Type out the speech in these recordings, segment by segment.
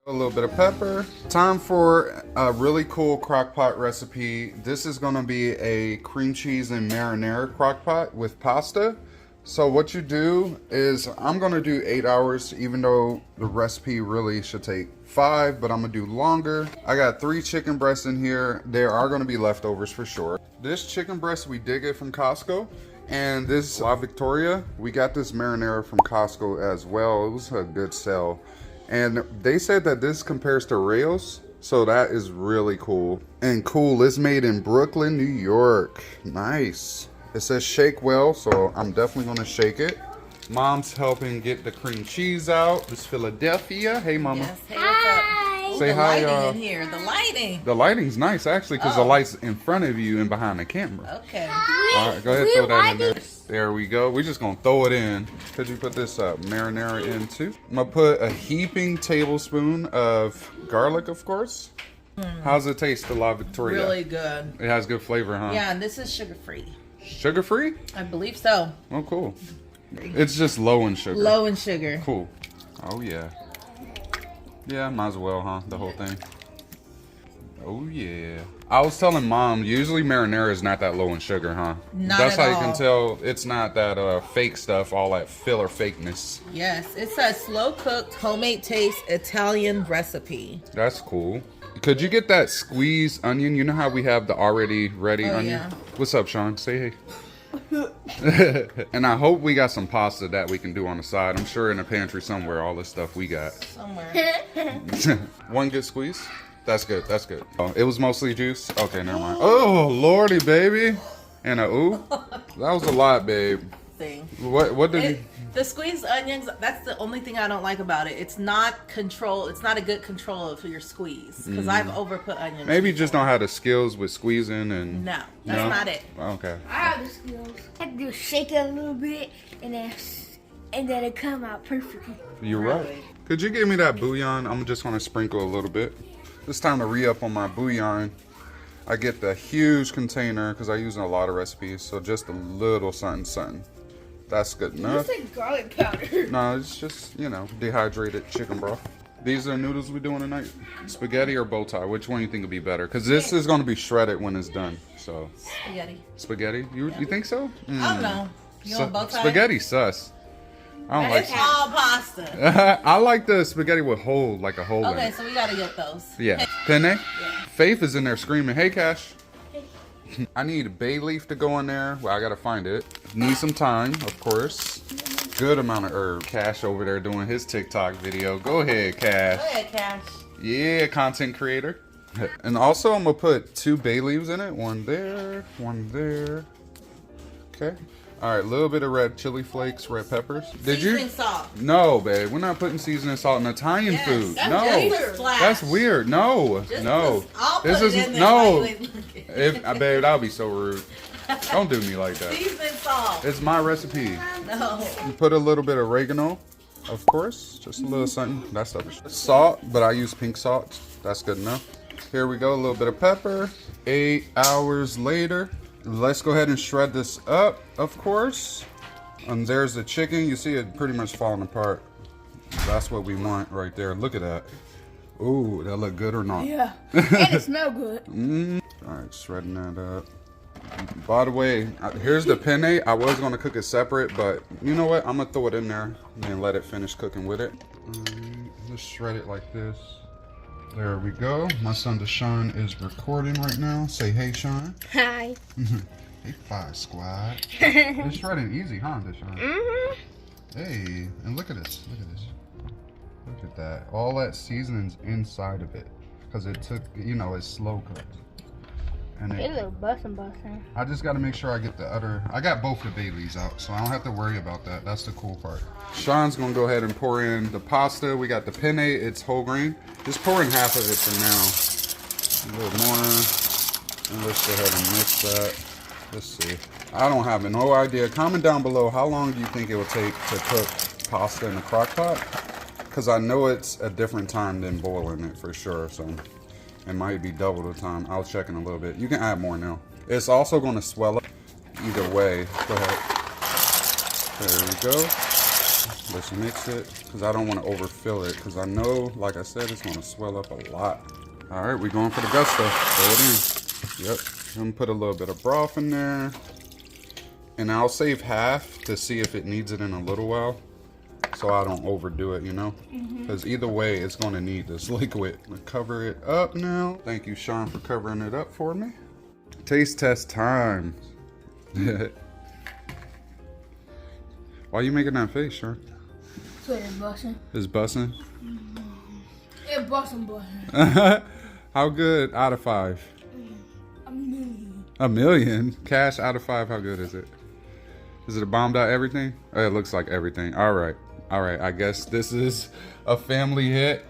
A little bit of pepper. Time for a really cool crock pot recipe. This is gonna be a cream cheese and marinara crock pot with pasta. So what you do is, I'm gonna do 8 hours, even though the recipe really should take 5, but I'm gonna do longer. I got 3 chicken breasts in here. There are gonna be leftovers for sure. This chicken breast we did get from Costco. And this La Victoria, we got this marinara from Costco as well. It was a good sell. And they said that this compares to Rails, so that is really cool. And cool, it's made in Brooklyn, New York. Nice. It says shake well, so I'm definitely gonna shake it. Mom's helping get the cream cheese out. This Philadelphia. Hey, Mama. Yes, hey, hi. Say hi, y'all. The lighting in here. The lighting. The lighting's nice, actually, because the light's in front of you and behind the camera. Okay. All right, go ahead, throw that in there. There we go. We're just gonna throw it in. Could you put this marinara in too? I'm gonna put a heaping tablespoon of garlic, of course. How's it taste, the La Victoria? Really good. It has good flavor, huh? Yeah, and this is sugar-free. Sugar-free? I believe so. Oh, cool. It's just low in sugar. Low in sugar. Cool. Oh, yeah. Yeah, might as well, huh? The whole thing. Oh, yeah. I was telling Mom, usually marinara is not that low in sugar, huh? Not That's at how you all. can tell it's not that fake stuff, all that filler fakeness. Yes, it's a slow-cooked, homemade taste Italian recipe. That's cool. Could you get that squeezed onion? You know how we have the already ready onion? Yeah. What's up, Sean? Say hey. And I hope we got some pasta that we can do on the side. I'm sure in the pantry somewhere, all this stuff we got. Somewhere. One good squeeze. That's good. That's good. Oh, it was mostly juice. Okay, never mind. Oh, lordy, baby. And a ooh. That was a lot, babe. Thing. What did you? The squeezed onions, that's the only thing I don't like about it. It's not control. It's not a good control for your squeeze. Because I've overput onions. Maybe you just don't have the skills with squeezing and. No, that's not it. Okay. I have the skills. I have to just shake it a little bit and then it come out perfectly. You're right. Could you give me that bouillon? I'm just gonna sprinkle a little bit. It's time to re-up on my bouillon. I get the huge container because I use in a lot of recipes. So just a little something. That's good enough. It's like garlic powder. No, it's just, you know, dehydrated chicken broth. These are the noodles we're doing tonight. Spaghetti or bow tie? Which one you think would be better? Because this is going to be shredded when it's done. So Spaghetti. spaghetti? You think so? I don't know. You want bow tie? Spaghetti sus. I don't It's like. all pasta. I like the spaghetti with hole, like a hole in Okay, it. so we gotta get those. Yeah. Penne? Faith is in there screaming, hey, Cash. I need a bay leaf to go in there. Well, I gotta find it. Need some time, of course. Good amount of herb. Cash over there doing his TikTok video. Go ahead, Cash. Go ahead, Cash. Yeah, content creator. And also, I'm gonna put 2 bay leaves in it. One there, one there. Okay. All right, a little bit of red chili flakes, red peppers. Did Seasoning you? salt. No, babe. We're not putting seasoning salt in Italian Yes, food. that's No, just a splash. that's weird. No, Just no. I'll This put is it in there. no. Wait. If babe, that would be so rude. Don't do me like that. Seasoning salt. It's my recipe. No. You put a little bit of oregano, of course. Just a little something. That stuff is salt, but I use pink salt. That's good enough. Here we go. A little bit of pepper. 8 hours later. Let's go ahead and shred this up, of course. And there's the chicken. You see it pretty much falling apart. That's what we want right there. Look at that. Ooh, that look good or not? Yeah. And it smell good. All right, shredding that up. By the way, here's the penne. I was gonna cook it separate, but you know what? I'm gonna throw it in there and let it finish cooking with it. Just shred it like this. There we go. My son Deshaun is recording right now. Say hey, Sean. Hi. Hey, Fire Squad. It's shredding easy, huh, Deshaun? Hey, and look at this. Look at this. Look at that. All that seasoning's inside of it. Because it took, you know, it's slow cooked. And It look bussin'. I just got to make sure I get the other. I got both the bay leaves out, so I don't have to worry about that. That's the cool part. Sean's going to go ahead and pour in the pasta. We got the penne. It's whole grain. Just pour in half of it for now. A little more. And let's go ahead and mix that. Let's see. I don't have no idea. Comment down below how long do you think it will take to cook pasta in a crock pot? Because I know it's a different time than boiling it for sure. So it might be double the time. I'll check in a little bit. You can add more now. It's also going to swell up either way. Go ahead. There we go. Let's mix it because I don't want to overfill it because I know, like I said, it's going to swell up a lot. All right, we're going for the gusto. Throw it in. Yep. I'm going to put a little bit of broth in there. And I'll save half to see if it needs it in a little while. So I don't overdo it, you know? Because either way, it's going to need this liquid. I'm going to cover it up now. Thank you, Sean, for covering it up for me. Taste test time. Why are you making that face, Sean? So it's busting. It's busting? It's busting. How good out of 5? A million. A million? Cash out of 5, how good is it? Is it a bombed out everything? Oh, it looks like everything. All right. I guess this is a family hit.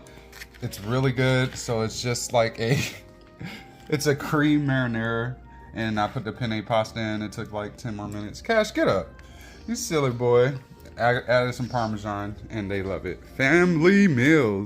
It's really good. So it's just like it's a cream marinara. And I put the penne pasta in. It took like 10 more minutes. Cash, get up. You silly boy. Added some Parmesan and they love it. Family meals.